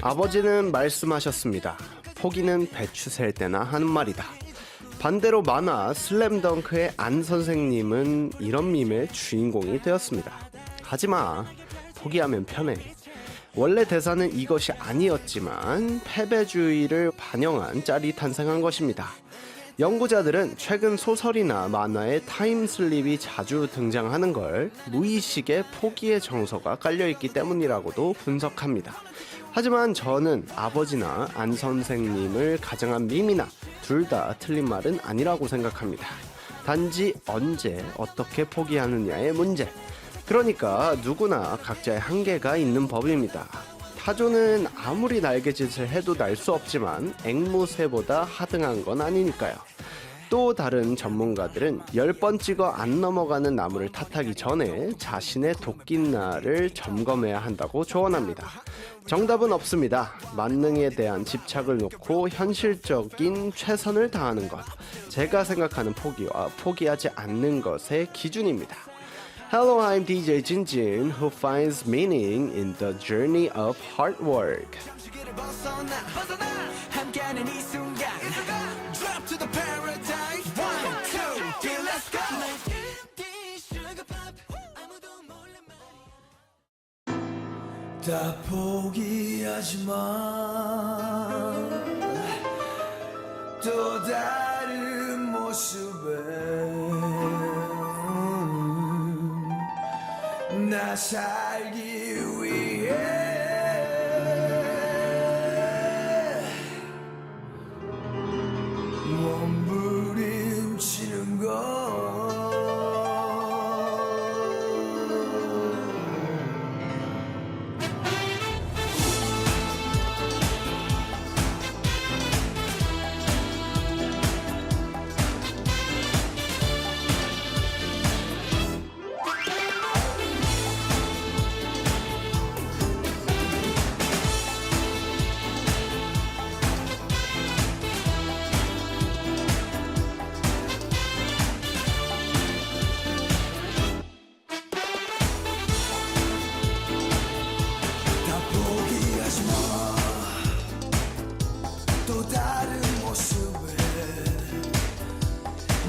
아버지는 말씀하셨습니다. 포기는 배추 셀 때나 하는 말이다. 반대로 만화 슬램덩크의 안 선생님은 이런 밈의 주인공이 되었습니다. 하지마. 포기하면 편해. 원래 대사는 이것이 아니었지만 패배주의를 반영한 짤이 탄생한 것입니다. 연구자들은 최근 소설이나 만화에 타임슬립이 자주 등장하는 걸 무의식에 포기의 정서가 깔려있기 때문이라고도 분석합니다. 하지만 저는 아버지나 안 선생님을 가정한 밈이나 둘 다 틀린 말은 아니라고 생각합니다. 단지 언제 어떻게 포기하느냐의 문제. 그러니까 누구나 각자의 한계가 있는 법입니다. 타조는 아무리 날개짓을 해도 날 수 없지만 앵무새보다 하등한 건 아니니까요. 또 다른 전문가들은 10번 찍어 안 넘어가는 나무를 탓하기 전에 자신의 도끼날을 점검해야 한다고 조언합니다. 정답은 없습니다. 만능에 대한 집착을 놓고 현실적인 최선을 다하는 것. 제가 생각하는 포기와 포기하지 않는 것의 기준입니다. Hello, I'm DJ Jinjin, who finds meaning in the journey of hard work. 다 포기하지마. 또 다른 모습에 나 살기 위해 몸부림치는 것.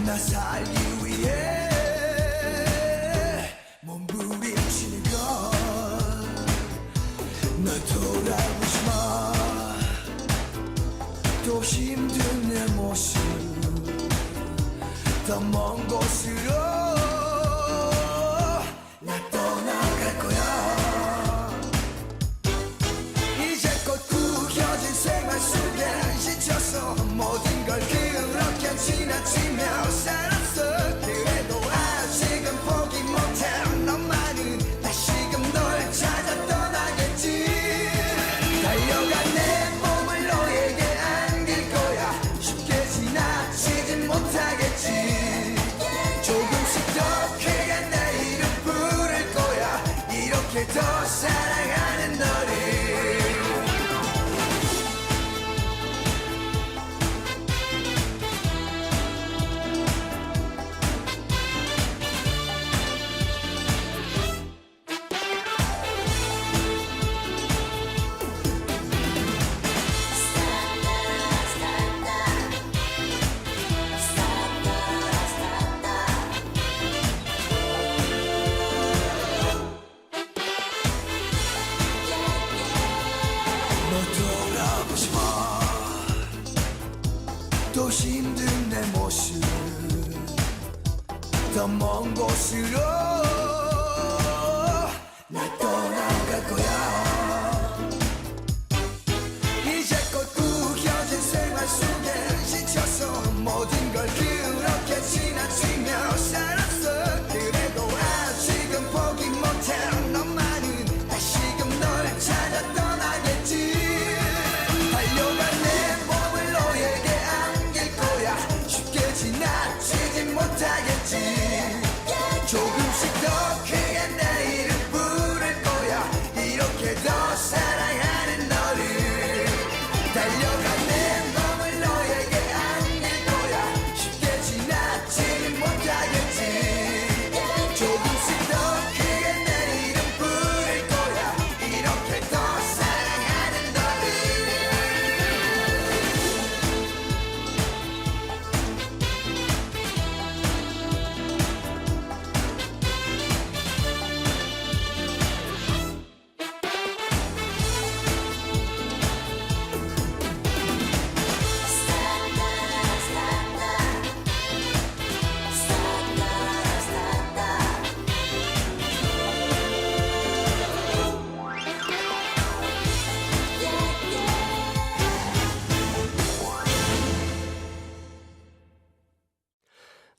나 살기 위해 몸부림치는 걸. 널 돌아보지마. 또 힘든 내 모습 더 먼 곳으로 나 떠나갈 거야. 이제 곧 구겨진 생활 속에 지쳐서 모든 걸 그렇게 지나치며 살았어. 그래도 아직은 포기 못해. 너만은 다시금 널 찾아 떠나겠지. 달려간 내 몸을 너에게 안길 거야. 쉽게 지나치진 못하겠지. 조금씩 더 크게 내 이름 부를 거야. 이렇게 더 사랑하는 너를. 또 힘든 내 모습 더 먼 곳으로 나 떠나갈 거야. 이제 곧 구겨진 생활 속에 지쳐서 모든 걸 그렇게 지나치며 살았어. 그래도 아직은 포기 못해. 너만은 다시금 널 찾아 떠나겠지. 달려간 내 몸을 너에게 안길 거야. 쉽게 지나치진 못하겠지. 조금씩 더 크게 내 이름 부를 거야. 이렇게 더 사랑하는 너를. 달려간 내 몸을 너에게 안길 거야. 쉽게 지나치진 못하겠지. 조금씩 더 크게 내 이름 부를 거야. 이렇게 더 사랑하는 너를.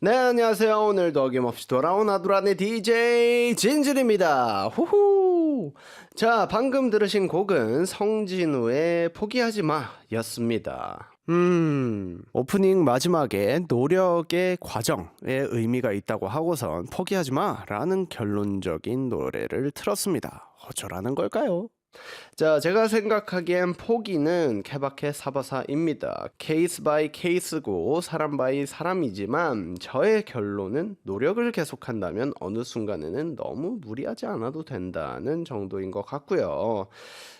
네, 안녕하세요. 오늘도 어김없이 돌아온 아두라네 DJ 진진입니다. 후후. 자, 방금 들으신 곡은 성진우의 포기하지 마 였습니다. 오프닝 마지막에 노력의 과정에 의미가 있다고 하고선 포기하지 마 라는 결론적인 노래를 틀었습니다. 어쩌라는 걸까요? 자, 제가 생각하기엔 포기는 케바케 사바사입니다. 케이스 바이 케이스고 사람 바이 사람이지만 저의 결론은 노력을 계속한다면 어느 순간에는 너무 무리하지 않아도 된다는 정도인 것 같고요.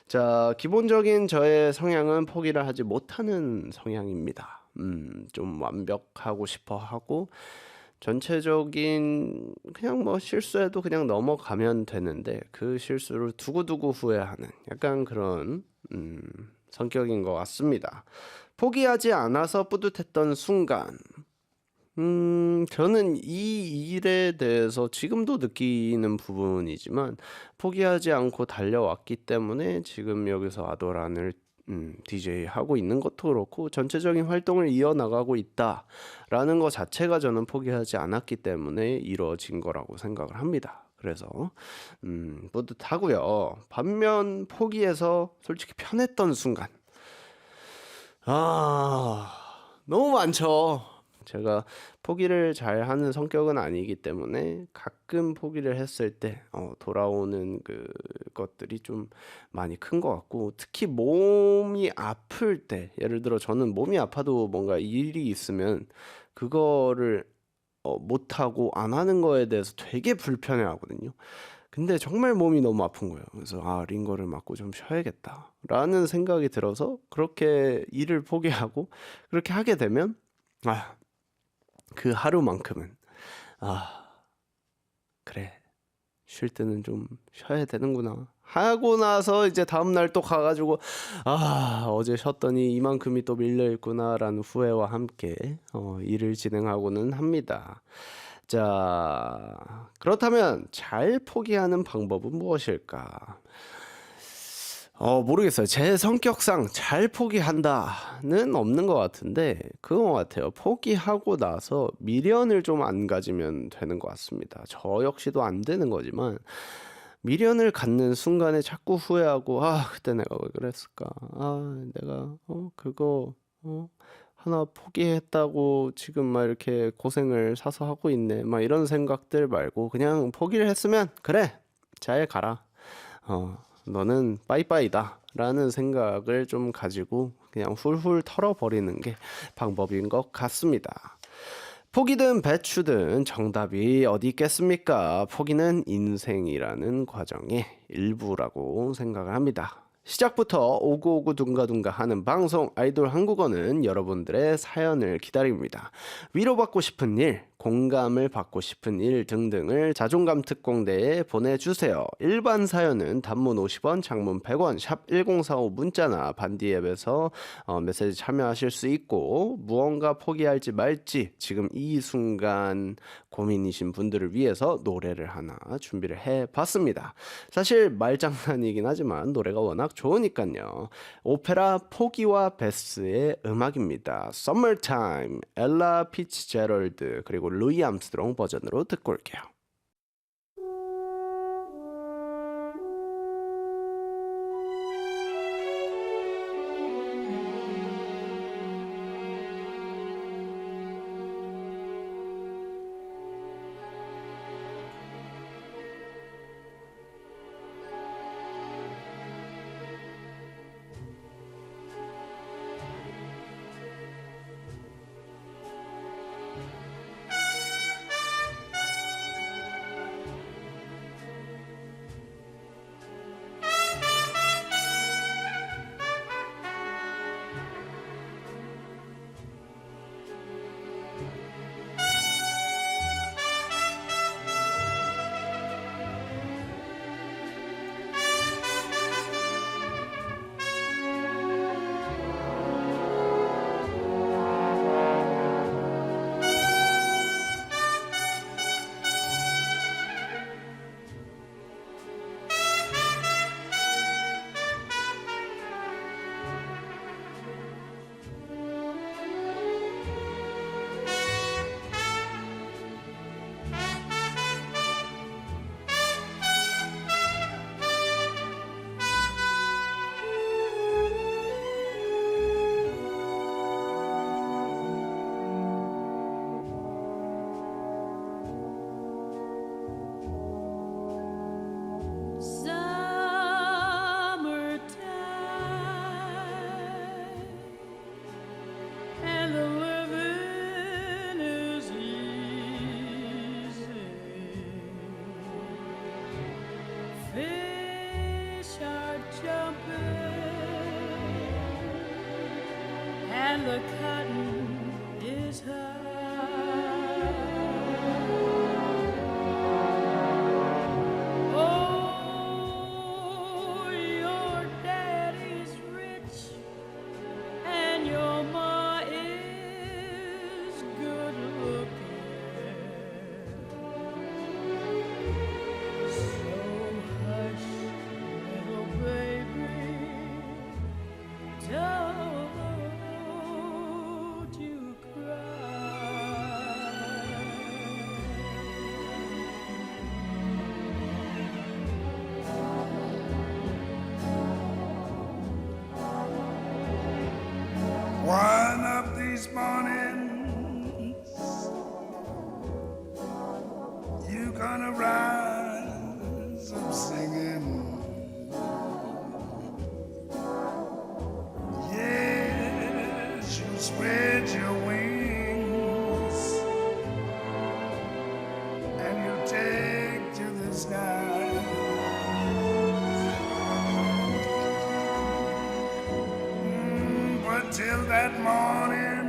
자, 기본적인 저의 성향은 포기를 하지 못하는 성향입니다. 좀 완벽하고 싶어 하고 전체적인 그냥 뭐 실수해도 그냥 넘어가면 되는데 그 실수를 두고두고 후회하는 약간 그런 성격인 것 같습니다. 포기하지 않아서 뿌듯했던 순간 저는 이 일에 대해서 지금도 느끼는 부분이지만 포기하지 않고 달려왔기 때문에 지금 여기서 아도란을 DJ 하고 있는 것도 그렇고 전체적인 활동을 이어나가고 있다라는 것 자체가 저는 포기하지 않았기 때문에 이루어진 거라고 생각을 합니다. 그래서 뿌듯하고요. 반면 포기해서 솔직히 편했던 순간 너무 많죠. 제가 포기를 잘 하는 성격은 아니기 때문에 가끔 포기를 했을 때 돌아오는 그 것들이 좀 많이 큰 것 같고 특히 몸이 아플 때 예를 들어 저는 몸이 아파도 뭔가 일이 있으면 그거를 못하고 안 하는 거에 대해서 되게 불편해 하거든요. 근데 정말 몸이 너무 아픈 거예요. 그래서 링거를 맞고 좀 쉬어야겠다 라는 생각이 들어서 그렇게 일을 포기하고 그렇게 하게 되면 그 하루만큼은 그래 쉴 때는 좀 쉬어야 되는구나 하고 나서 이제 다음날 또 가가지고 어제 쉬었더니 이만큼이 또 밀려있구나 라는 후회와 함께 일을 진행하고는 합니다. 자, 그렇다면 잘 포기하는 방법은 무엇일까? 모르겠어요. 제 성격상 잘 포기한다는 없는 것 같은데 그건 것 같아요. 포기하고 나서 미련을 좀 안 가지면 되는 것 같습니다. 저 역시도 안 되는 거지만 미련을 갖는 순간에 자꾸 후회하고 그때 내가 왜 그랬을까? 내가 그거 하나 포기했다고 지금 막 이렇게 고생을 사서 하고 있네. 막 이런 생각들 말고 그냥 포기를 했으면 그래 잘 가라. 너는 빠이빠이다 라는 생각을 좀 가지고 그냥 훌훌 털어버리는 게 방법인 것 같습니다. 포기든 배추든 정답이 어디 있겠습니까? 포기는 인생이라는 과정의 일부라고 생각을 합니다. 시작부터 오구오구 둥가둥가 하는 방송 아이돌 한국어는 여러분들의 사연을 기다립니다. 위로받고 싶은 일, 공감을 받고 싶은 일 등등을 자존감 특공대에 보내주세요. 일반 사연은 단문 50원, 장문 100원, 샵 1045 문자나 반디 앱에서 메시지 참여하실 수 있고 무언가 포기할지 말지 지금 이 순간 고민이신 분들을 위해서 노래를 하나 준비를 해봤습니다. 사실 말장난이긴 하지만 노래가 워낙 좋으니까요. 오페라 포기와 베스의 음악입니다. Summertime, 엘라 피츠제럴드 그리고 루이 암스트롱 버전으로 듣고 올게요. and the cotton is high. Oh, your daddy's rich and your ma is good looking. So hush, little baby, don't you cry. One of these mornings, you gonna rise up singing. Yes, you spread your wings and you take to the sky. But till that morning,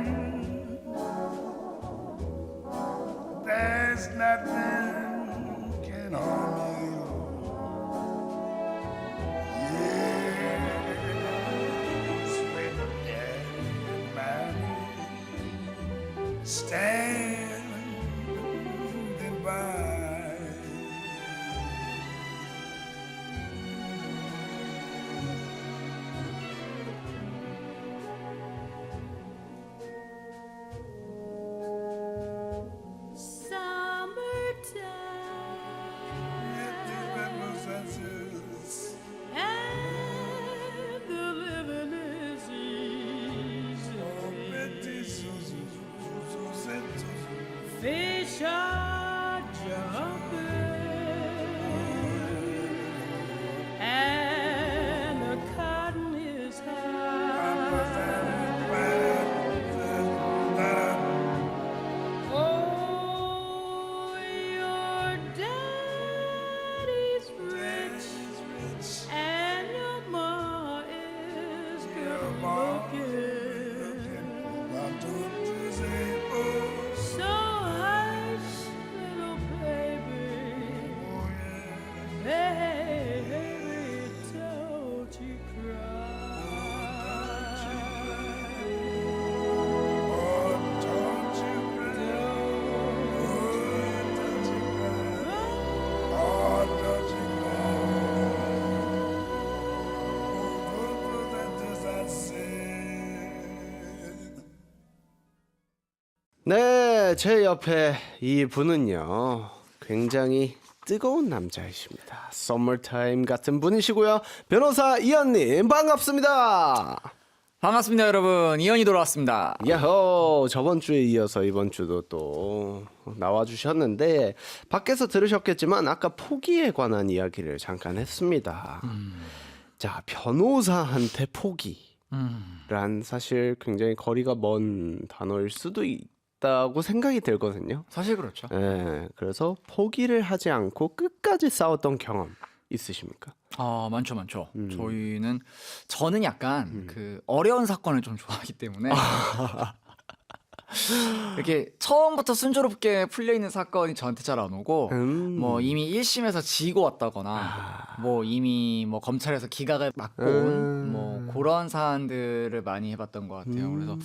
there's nothing can harm you. Yes, with daddy and mommy standing by. Summertime and the living is easy. Fish are jumping and the cotton is high. Oh, your daddy's rich and your ma is good looking. So hush, little baby, baby, don't you 네, 제 옆에 이 분은요, 굉장히 뜨거운 남자이십니다. 썸머타임 같은 분이시고요. 변호사 이현님 반갑습니다. 반갑습니다, 여러분. 이현이 돌아왔습니다. 야호, 저번 주에 이어서 이번 주도 또 나와주셨는데 밖에서 들으셨겠지만 아까 포기에 관한 이야기를 잠깐 했습니다. 자, 변호사한테 포기란 사실 굉장히 거리가 먼 단어일 수도 있다고 생각이 들거든요. 사실 그렇죠. 네, 그래서 포기를 하지 않고 끝까지 싸웠던 경험 있으십니까? 많죠, 많죠. 저는 약간 그 어려운 사건을 좀 좋아하기 때문에 이렇게 처음부터 순조롭게 풀려 있는 사건이 저한테 잘 안 오고 뭐 이미 1심에서 지고 왔다거나 뭐 이미 뭐 검찰에서 기각을 맞고 온 뭐 그런 사안들을 많이 해봤던 것 같아요. 그래서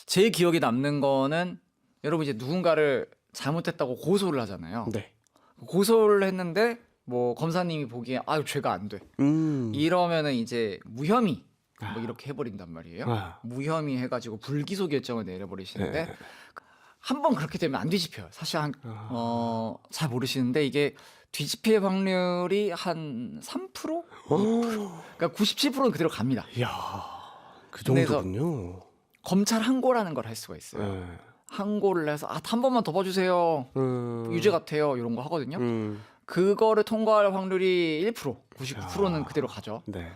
제일 기억에 남는 거는 여러분 이제 누군가를 잘못했다고 고소를 하잖아요. 네. 고소를 했는데 뭐 검사님이 보기에 아유 죄가 안 돼. 이러면은 이제 무혐의 뭐 이렇게 해버린단 말이에요. 무혐의 해가지고 불기소 결정을 내려버리시는데 네. 한 번 그렇게 되면 안 뒤집혀요. 사실 잘 모르시는데 이게 뒤집힐 확률이 한 3%? 2%? 그러니까 97%는 그대로 갑니다. 이야, 그 그래서 정도군요. 검찰 항고라는 걸 할 수가 있어요. 네. 항고를 해서 한 번만 더 봐주세요. 유죄 같아요. 이런 거 하거든요. 그거를 통과할 확률이 1%, 99%는 그대로 가죠. 네.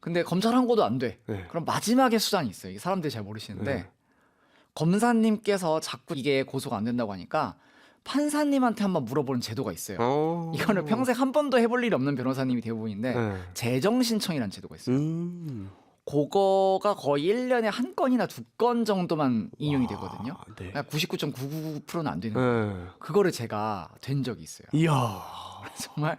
근데 검찰 항고도 안 돼. 네. 그럼 마지막에 수단이 있어요. 이게 사람들이 잘 모르시는데 검사님께서 자꾸 이게 고소가 안 된다고 하니까 판사님한테 한번 물어보는 제도가 있어요. 이거는 평생 한 번도 해볼 일이 없는 변호사님이 대부분인데 네. 재정 신청이라는 제도가 있어요. 그거가 거의 1년에 한 건이나 두 건 정도만 인용이 되거든요. 네. 99.999%는 안 되는 거예요. 그거를 제가 된 적이 있어요. 이야. 정말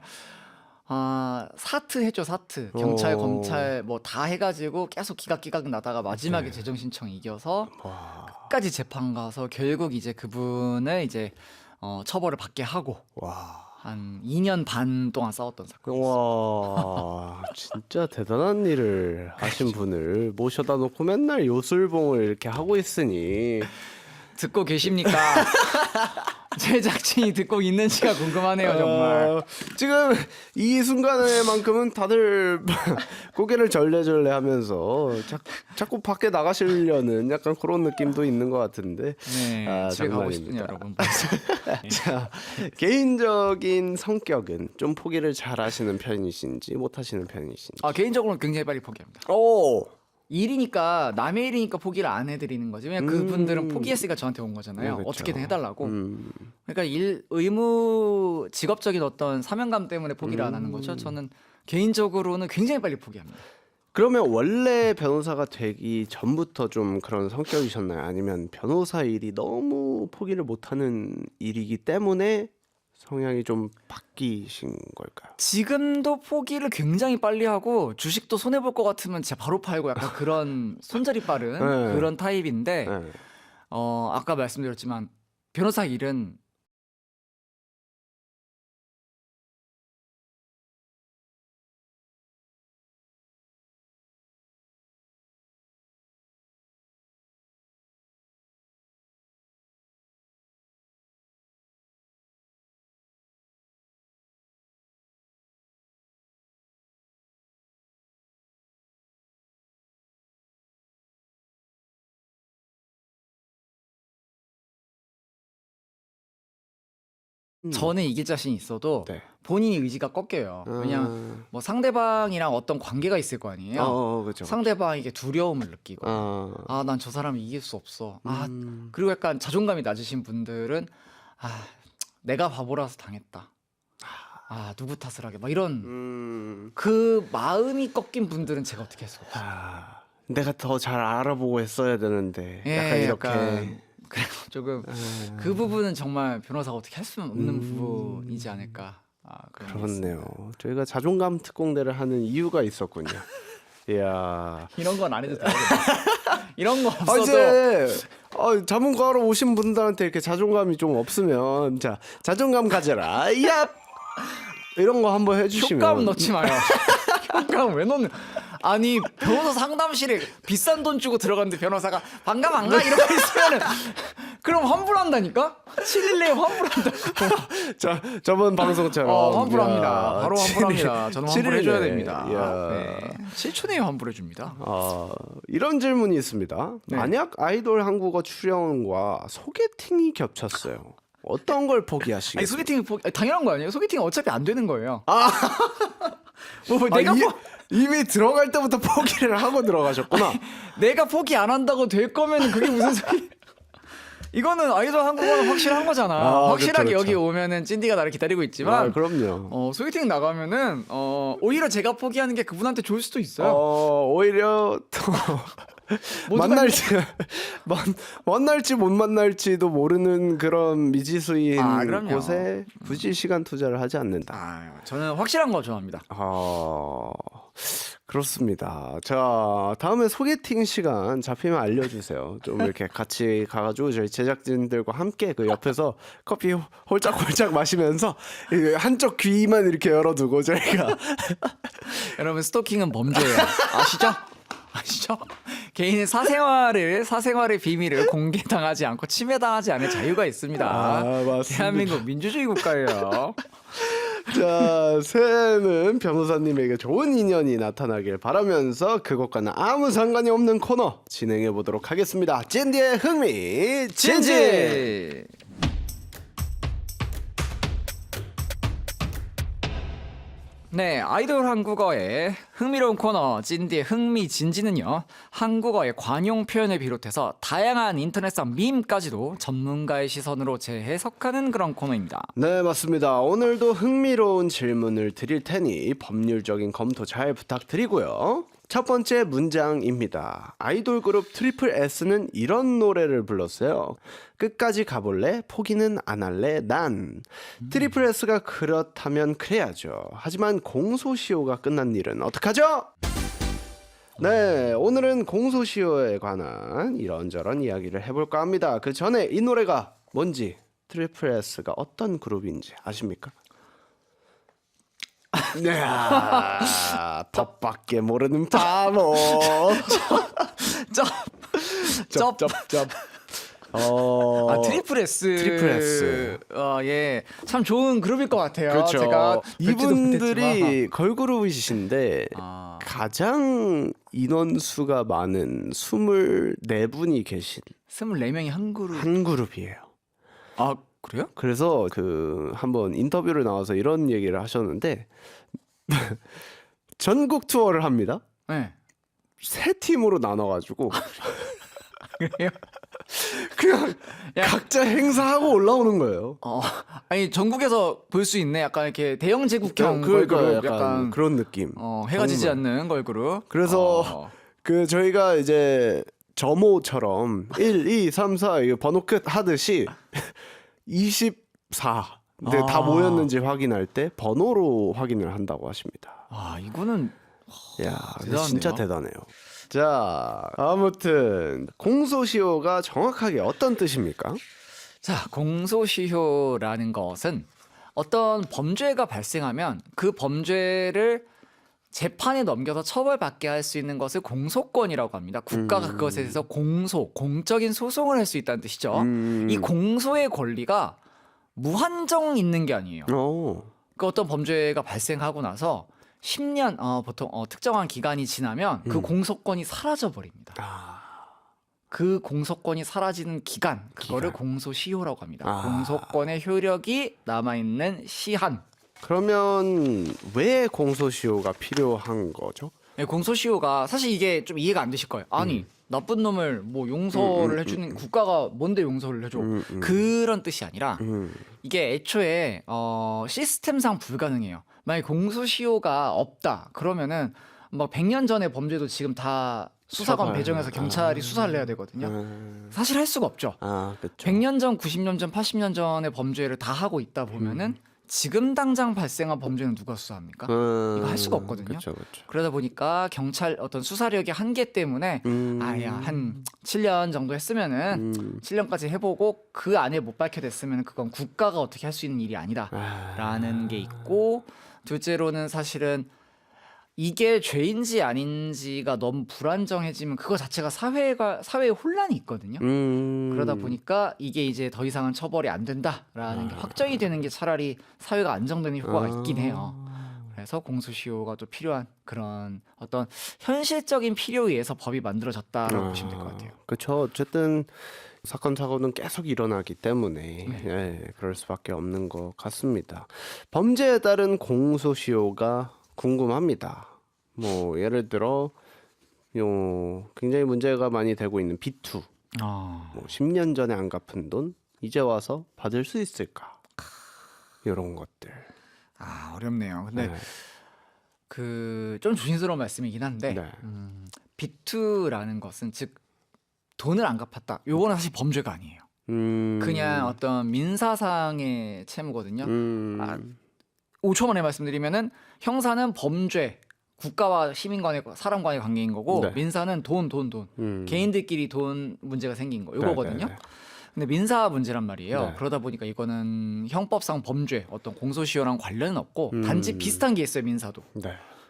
사트 했죠, 사트. 경찰, 어. 검찰 뭐 다 해가지고 계속 기각기각 나다가 마지막에 네. 재정 신청 이겨서 와. 끝까지 재판 가서 결국 이제 그분을 이제 처벌을 받게 하고 와. 한 2년 반 동안 싸웠던 사건. 와, 진짜 대단한 일을 하신 분을 모셔다 놓고 맨날 요술봉을 이렇게 하고 있으니 듣고 계십니까? 제작진이 듣고 있는지가 궁금하네요, 정말. 지금 이 순간에만큼은 다들 고개를 절레절레 하면서 자꾸 밖에 나가시려는 약간 그런 느낌도 있는 것 같은데. 네, 집에 가고 싶군요, 장난입니다. 여러분. 자, 개인적인 성격은 좀 포기를 잘 하시는 편이신지 못 하시는 편이신지. 개인적으로는 굉장히 빨리 포기합니다. 오. 일이니까 남의 일이니까 포기를 안 해드리는 거지. 왜냐면 그분들은 포기했으니까 저한테 온 거잖아요. 네, 그렇죠. 어떻게든 해달라고. 그러니까 의무 직업적인 어떤 사명감 때문에 포기를 안 하는 거죠. 저는 개인적으로는 굉장히 빨리 포기합니다. 그러면 원래 변호사가 되기 전부터 좀 그런 성격이셨나요? 아니면 변호사 일이 너무 포기를 못하는 일이기 때문에 성향이 좀 바뀌신 걸까요? 지금도 포기를 굉장히 빨리 하고 주식도 손해 볼 것 같으면 진짜 바로 팔고 약간 그런 손절이 빠른 네. 그런 타입인데 네. 아까 말씀드렸지만 변호사 일은 저는 이길 자신이 있어도 네. 본인이 의지가 꺾여요. 왜냐면 뭐 상대방이랑 어떤 관계가 있을 거 아니에요. 그렇죠. 상대방에게 두려움을 느끼고 아, 난 저 사람을 이길 수 없어. 그리고 약간 자존감이 낮으신 분들은 내가 바보라서 당했다. 누구 탓을 하게 막 이런 그 마음이 꺾인 분들은 제가 어떻게 할 수가 없어요. 내가 더 잘 알아보고 했어야 되는데 예, 약간 이렇게 약간 그래서 조금 그 부분은 정말 변호사가 어떻게 할 수 없는 부분이지 않을까. 그런 게 있습니다. 그렇네요. 저희가 자존감 특공대를 하는 이유가 있었군요. 이야. 이런 건 안 해도 돼요. 이런 거 없어도 이제 자문가로 오신 분들한테 이렇게 자존감이 좀 없으면 자 자존감 가져라. 야 이런 거 한번 해주시면. 효과음 넣지 마요. 효과음 왜 넣는? 아니 변호사 상담실에 비싼 돈 주고 들어갔는데 변호사가 반가 이러고 있으면은 그럼 환불한다니까? 7일내에 환불한다고. 자 저번 방송처럼 환불합니다. 야, 바로 환불합니다. 저는 7일 환불해줘야 내에. 됩니다. 야. 네. 7초 내에 환불해줍니다. 이런 질문이 있습니다. 네. 만약 아이돌 한국어 출연과 소개팅이 겹쳤어요. 어떤 걸 포기하시겠어요? 아니 소개팅 당연한 거 아니에요? 소개팅은 어차피 안 되는 거예요. 뭐 내가 이미 들어갈 때부터 포기를 하고 들어가셨구나. 내가 포기 안 한다고 될 거면 그게 무슨 소리? 이거는 아이돌 한국어는 확실한 거잖아. 확실하게 그렇죠. 여기 오면은 찐디가 나를 기다리고 있지만 그럼요. 소개팅 나가면은 오히려 제가 포기하는 게 그분한테 좋을 수도 있어요. 오히려 또 만날지 만날지 못 만날지도 모르는 그런 미지수인 그럼요. 곳에 굳이 시간 투자를 하지 않는다. 저는 확실한 거 좋아합니다. 그렇습니다. 자, 다음에 소개팅 시간 잡히면 알려주세요. 좀 이렇게 같이 가가지고 저희 제작진들과 함께 그 옆에서 커피 홀짝홀짝 마시면서 한쪽 귀만 이렇게 열어두고 저희가 여러분 스토킹은 범죄예요. 아시죠? 개인의 사생활의 비밀을 공개당하지 않고 침해당하지 않을 자유가 있습니다. 맞습니다. 대한민국 민주주의 국가예요. 자, 새해에는 변호사님에게 좋은 인연이 나타나길 바라면서 그것과는 아무 상관이 없는 코너 진행해 보도록 하겠습니다. 찐디의 흥미 진지. 네, 아이돌 한국어의 흥미로운 코너 찐디의 흥미진지는요, 한국어의 관용 표현을 비롯해서 다양한 인터넷상 밈까지도 전문가의 시선으로 재해석하는 그런 코너입니다. 네, 맞습니다. 오늘도 흥미로운 질문을 드릴 테니 법률적인 검토 잘 부탁드리고요. 첫 번째 문장입니다. 아이돌 그룹 트리플 S는 이런 노래를 불렀어요. 끝까지 가볼래? 포기는 안 할래? 난. 트리플 S가 그렇다면 그래야죠. 하지만 공소시효가 끝난 일은 어떡하죠? 네, 오늘은 공소시효에 관한 이런저런 이야기를 해볼까 합니다. 그 전에 이 노래가 뭔지, 트리플 S가 어떤 그룹인지 아십니까? 네, 법밖에 모르는 바보. 쩝쩝쩝. 트리플 S. 트리플 S. 예. 참 좋은 그룹일 것 같아요. 그렇죠. 제가 이분들이 걸그룹이신데 아. 가장 인원수가 많은 24분이 계신 24명이 한 그룹. 한 그룹이에요. 아, 그래요? 그래서 그 한번 인터뷰를 나와서 이런 얘기를 하셨는데 전국 투어를 합니다. 네. 세 팀으로 나눠가지고 그래요? 그냥 야. 각자 행사하고 올라오는 거예요. 아니 전국에서 볼 수 있네. 약간 이렇게 대형 제국형 그러니까 걸그룹, 약간 그런 느낌. 해가 지지 정말. 않는 걸그룹. 그래서 그 저희가 이제 점호처럼 1, 2, 3, 4 이거 번호 끝 하듯이 24. 근데 다 모였는지 확인할 때 번호로 확인을 한다고 하십니다. 이거는 야, 대단하네요. 진짜 대단해요. 자, 아무튼 공소시효가 정확하게 어떤 뜻입니까? 자, 공소시효라는 것은 어떤 범죄가 발생하면 그 범죄를 재판에 넘겨서 처벌받게 할 수 있는 것을 공소권이라고 합니다. 국가가 그것에 대해서 공적인 소송을 할 수 있다는 뜻이죠. 이 공소의 권리가 무한정 있는 게 아니에요. 그 어떤 범죄가 발생하고 나서 10년 보통 특정한 기간이 지나면 그 공소권이 사라져 버립니다. 그 공소권이 사라지는 기간, 그거를 공소시효라고 합니다. 공소권의 효력이 남아 있는 시한. 그러면 왜 공소시효가 필요한 거죠? 네, 공소시효가 사실 이게 좀 이해가 안 되실 거예요. 아니 나쁜 놈을 뭐 용서를 해주는 국가가 뭔데 용서를 해줘? 그런 뜻이 아니라 이게 애초에 시스템상 불가능해요. 만약 공소시효가 없다 그러면은 막 100년 전의 범죄도 지금 다 수사관 배정해서 경찰이 수사를 해야 되거든요. 사실 할 수가 없죠. 그렇죠. 100년 전, 90년 전, 80년 전의 범죄를 다 하고 있다 보면은 지금 당장 발생한 범죄는 누가 수사합니까? 이거 할 수가 없거든요. 그렇죠. 그러다 보니까 경찰 어떤 수사력의 한계 때문에 한 7년 정도 했으면은 7년까지 해보고 그 안에 못 밝혀냈으면 그건 국가가 어떻게 할 수 있는 일이 아니다라는 게 있고, 둘째로는 사실은 이게 죄인지 아닌지가 너무 불안정해지면 그거 자체가 사회에 혼란이 있거든요. 그러다 보니까 이게 이제 더 이상은 처벌이 안 된다라는 게 확정이 되는 게 차라리 사회가 안정되는 효과가 있긴 해요. 그래서 공소시효가 또 필요한 그런 어떤 현실적인 필요에 의해서 법이 만들어졌다라고 보시면 될 것 같아요. 그렇죠. 어쨌든 사건 사고는 계속 일어나기 때문에 그럴 수밖에 없는 것 같습니다. 범죄에 따른 공소시효가 궁금합니다. 뭐 예를 들어 굉장히 문제가 많이 되고 있는 B2. 뭐 10년 전에 안 갚은 돈 이제 와서 받을 수 있을까? 이런 것들. 어렵네요. 근데 그 좀 조심스러운 말씀이긴 한데 B2라는 것은 즉 돈을 안 갚았다. 요거는 사실 범죄가 아니에요. 그냥 어떤 민사상의 채무거든요. 5초 만에 말씀드리면은 형사는 범죄, 국가와 시민 간의 사람 간의 관계인 거고 민사는 돈. 개인들끼리 돈 문제가 생긴 거 요거거든요. 근데 민사 문제란 말이에요. 그러다 보니까 이거는 형법상 범죄, 어떤 공소시효랑 관련은 없고 단지 비슷한 게 있어요. 민사도.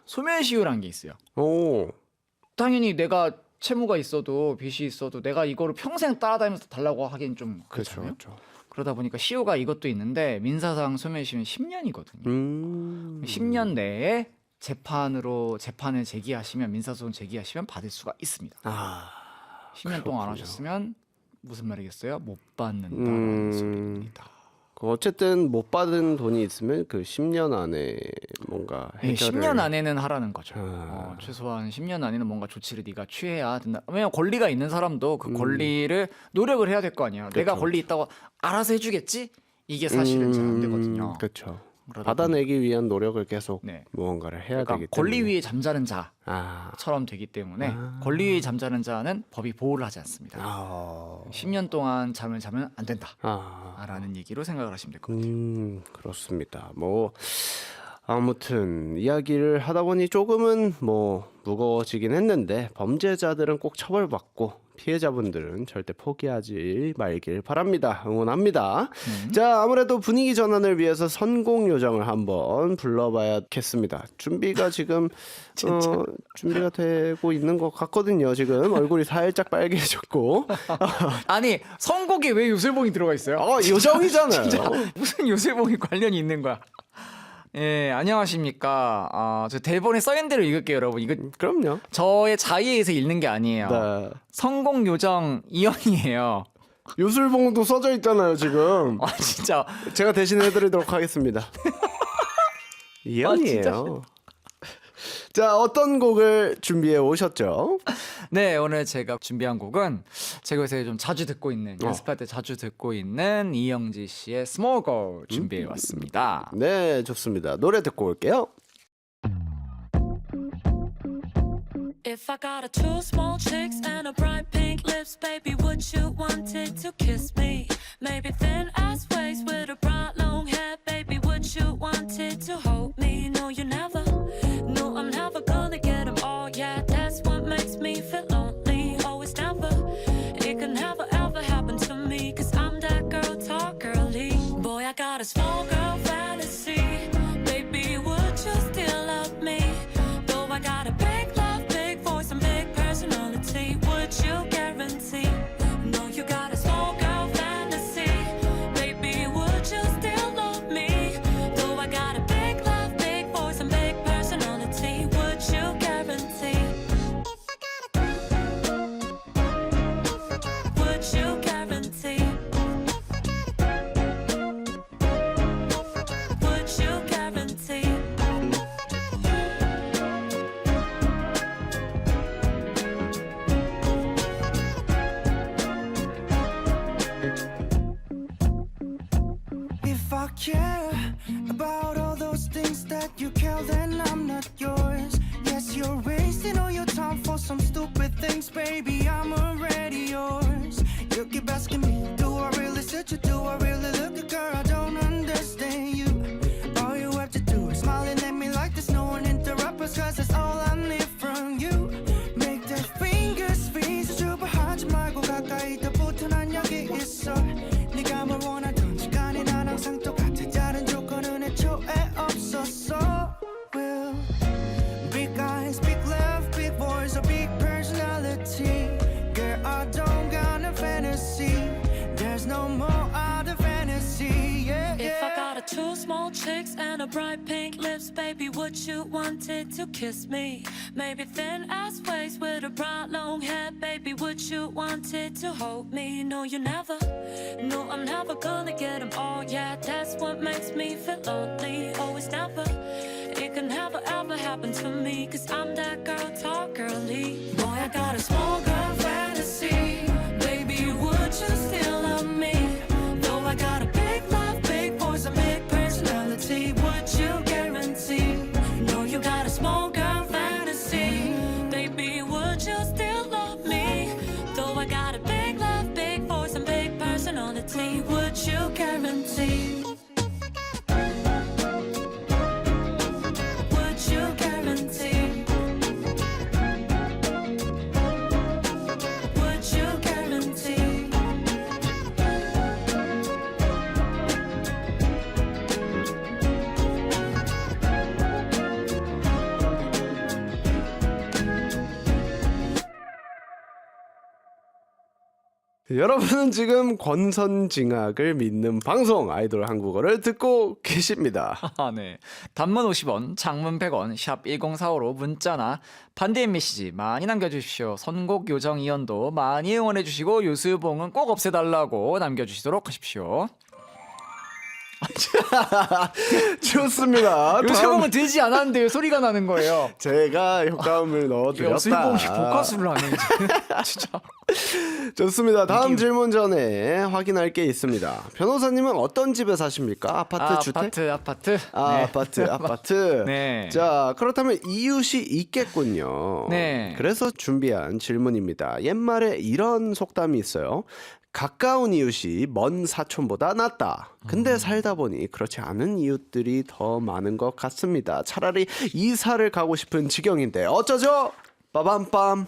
소멸시효라는 게 있어요. 당연히 내가 채무가 있어도 빚이 있어도 내가 이거를 평생 따라다니면서 달라고 하기엔 좀 그렇잖아요. 그렇죠. 그러다 보니까 시효가 이것도 있는데 민사상 소멸시효는 10년이거든요. 10년 내에 재판을 제기하시면 민사소송 제기하시면 받을 수가 있습니다. 10년 동안 안 하셨으면 무슨 말이겠어요? 못 받는다는 소리입니다. 어쨌든 못 받은 돈이 있으면 그 10년 안에 뭔가 해결을 10년 안에는 하라는 거죠. 최소한 10년 안에는 뭔가 조치를 네가 취해야 된다. 왜냐면 권리가 있는 사람도 그 권리를 노력을 해야 될 거 아니야. 내가 권리 있다고 알아서 해주겠지? 이게 사실은 잘 안 되거든요. 그렇죠. 받아내기 위한 노력을 계속 네. 무언가를 해야 그러니까 되기 때문에 권리 위에 잠자는 아, 자처럼 되기 때문에 권리 위에 잠자는 자는 법이 보호를 하지 않습니다. 아, 10년 동안 잠을 자면 안 된다. 아, 라는 얘기로 생각을 하시면 될 것 같아요. 그렇습니다. 뭐 아무튼 이야기를 하다 보니 조금은 뭐 무거워지긴 했는데 범죄자들은 꼭 처벌받고 피해자분들은 절대 포기하지 말길 바랍니다. 응원합니다. 자, 아무래도 분위기 전환을 위해서 선곡 요정을 한번 불러봐야겠습니다. 준비가 지금 준비가 되고 있는 것 같거든요. 지금 얼굴이 살짝 빨개졌고. 아니 선곡에 왜 요술봉이 들어가 있어요? 요정이잖아요. 진짜 무슨 요술봉이 관련이 있는 거야? 예, 안녕하십니까. 저 대본에 써있는 대로 읽을게요, 여러분. 이거 그럼요. 저의 자의에서 읽는 게 아니에요. 네. 성공 요정 이현이에요. 요술봉도 써져 있잖아요, 지금. 아 진짜 제가 대신 해드리도록 하겠습니다. 이연이에요. 자, 어떤 곡을 준비해 오셨죠? 네, 오늘 제가 준비한 곡은 제가 요새 좀 자주 듣고 있는 연습할 때 자주 듣고 있는 이영지 씨의 Small Girl 준비해 왔습니다. 네, 좋습니다. 노래 듣고 올게요. If I got a two small chicks and a bright pink lips, baby, would you want it to kiss me? Maybe thin ass waist with a bright long hair, baby, would you want it to hold me? No, you never. No, I'm never gonna get them all. Yeah, that's what makes me feel lonely. Always never. It can never ever happen to me, 'cause I'm that girl, talk girly. Boy, I got a small girl fantasy. Baby, would you still love me? Though I got a big love, big voice, and big personality, would you guarantee? No, you got a small girl fantasy. Baby, would you still love me? Though I got a big love, big voice, and big personality, would you guarantee? Would you guarantee? Would you guarantee? If I care about all those things that you care, then I'm not yours. Yes, you're wasting all your time for some stupid things, baby. I'm already yours. You keep asking me, do I really suit you? Do I really look good, girl? I don't understand you. All you have to do is smiling at me like there's no one interrupt us, 'cause that's all I need from you. Make that fingers freeze. 주저하지 말고 가까이 더 붙어 난 여기 있어. 네가 뭘 원하던 시간이 난 항상 똑같아. 다른 조건은 애초에 없었어. Well, big eyes, big love, big voice, a big personality. Girl, I don't got a fantasy. There's no more other fantasy. Yeah, If I yeah. got a two small chicks and a bright pink lips, baby, would you want it to kiss me? Maybe thin ass waist with a bright long hair, baby, would you want it to hold me? No, you never. No, I'm never gonna get them all. Yeah, that's what makes me feel lonely. Always never. It can never ever happen to me, 'cause I'm that girl, talk girly. Boy, I got a small girl fantasy. Baby, would you still love me? Though I got a big love, big voice, a big personality, would you guarantee? No, you got a small girl fantasy. Baby, would you still love me? Though I got a big love, big voice, and big personality, would you guarantee? Would you guarantee? Would you guarantee? 여러분은 지금 권선징악을 믿는 방송 아이돌 한국어를 듣고 계십니다. 아, 네. 단문 50원, 장문 100원, 샵 1045로 문자나 반대인 메시지 많이 남겨주십시오. 선곡 요정 이연도 많이 응원해주시고 요술봉은 꼭 없애달라고 남겨주시도록 하십시오. 좋습니다. 이거 다음 세번은 되지 않았는데 왜 소리가 나는 거예요? 제가 효과음을 넣어드렸다. 슬봉이 복화수를 하네 이제. 진짜. 좋습니다. 다음 질문 전에 확인할 게 있습니다. 변호사님은 어떤 집에 사십니까? 아파트, 주택? 아파트. 네. 아파트. 네. 자, 그렇다면 이웃이 있겠군요. 네. 그래서 준비한 질문입니다. 옛말에 이런 속담이 있어요. 가까운 이웃이 먼 사촌보다 낫다. 근데 살다 보니 그렇지 않은 이웃들이 더 많은 것 같습니다. 차라리 이사를 가고 싶은 지경인데 어쩌죠? 빠밤빰.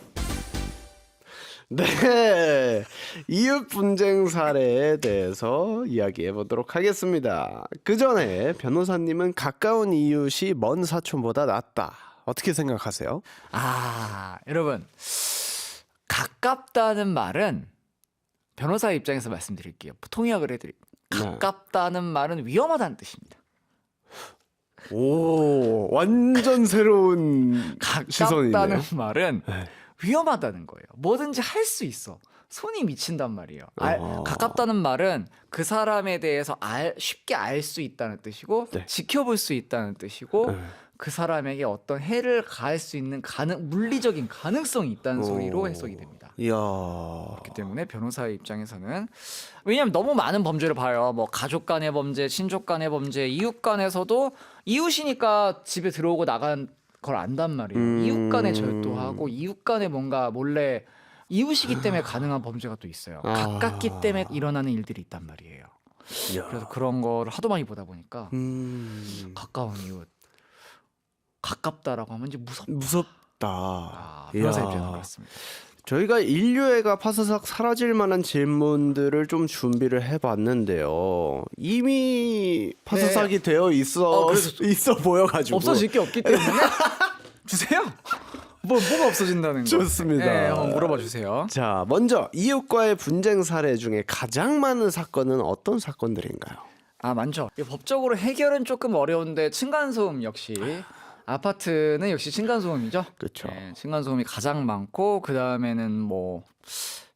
네, 이웃 분쟁 사례에 대해서 이야기해 보도록 하겠습니다. 그 전에 변호사님은 가까운 이웃이 먼 사촌보다 낫다. 어떻게 생각하세요? 여러분 가깝다는 말은 변호사 입장에서 말씀드릴게요. 통역을 해드릴게요. 가깝다는 말은 위험하다는 뜻입니다. 오, 완전 새로운 시선이네요. 가깝다는 말은 위험하다는 거예요. 뭐든지 할 수 있어. 손이 미친단 말이에요. 가깝다는 말은 그 사람에 대해서 쉽게 알 수 있다는 뜻이고 네. 지켜볼 수 있다는 뜻이고 그 사람에게 어떤 해를 가할 수 있는 물리적인 가능성이 있다는 소리로 해석이 됩니다. 이야. 그렇기 때문에 변호사의 입장에서는 왜냐하면 너무 많은 범죄를 봐요. 뭐 가족 간의 범죄, 친족 간의 범죄, 이웃 간에서도 이웃이니까 집에 들어오고 나간 걸 안단 말이에요. 이웃 간에 절도하고 이웃 간에 뭔가 몰래 이웃이기 때문에 가능한 범죄가 또 있어요. 가깝기 때문에 일어나는 일들이 있단 말이에요. 그래서 그런 거를 하도 많이 보다 보니까 가까운 이웃 가깝다라고 하면 이제 무섭다. 변호사 이야. 입장은 그렇습니다. 저희가 인류애가 파스삭 사라질 만한 질문들을 좀 준비를 해봤는데요. 이미 파스삭이 되어 있어 보여가지고 없어질 게 없기 때문에 주세요. 뭐가 없어진다는 거? 좋습니다. 네, 한번 물어봐 주세요. 자, 먼저 이웃과의 분쟁 사례 중에 가장 많은 사건은 어떤 사건들인가요? 많죠. 법적으로 해결은 조금 어려운데 층간소음 역시 아파트는 역시 층간소음이죠. 그렇죠. 네, 층간소음이 가장 많고 그 다음에는 뭐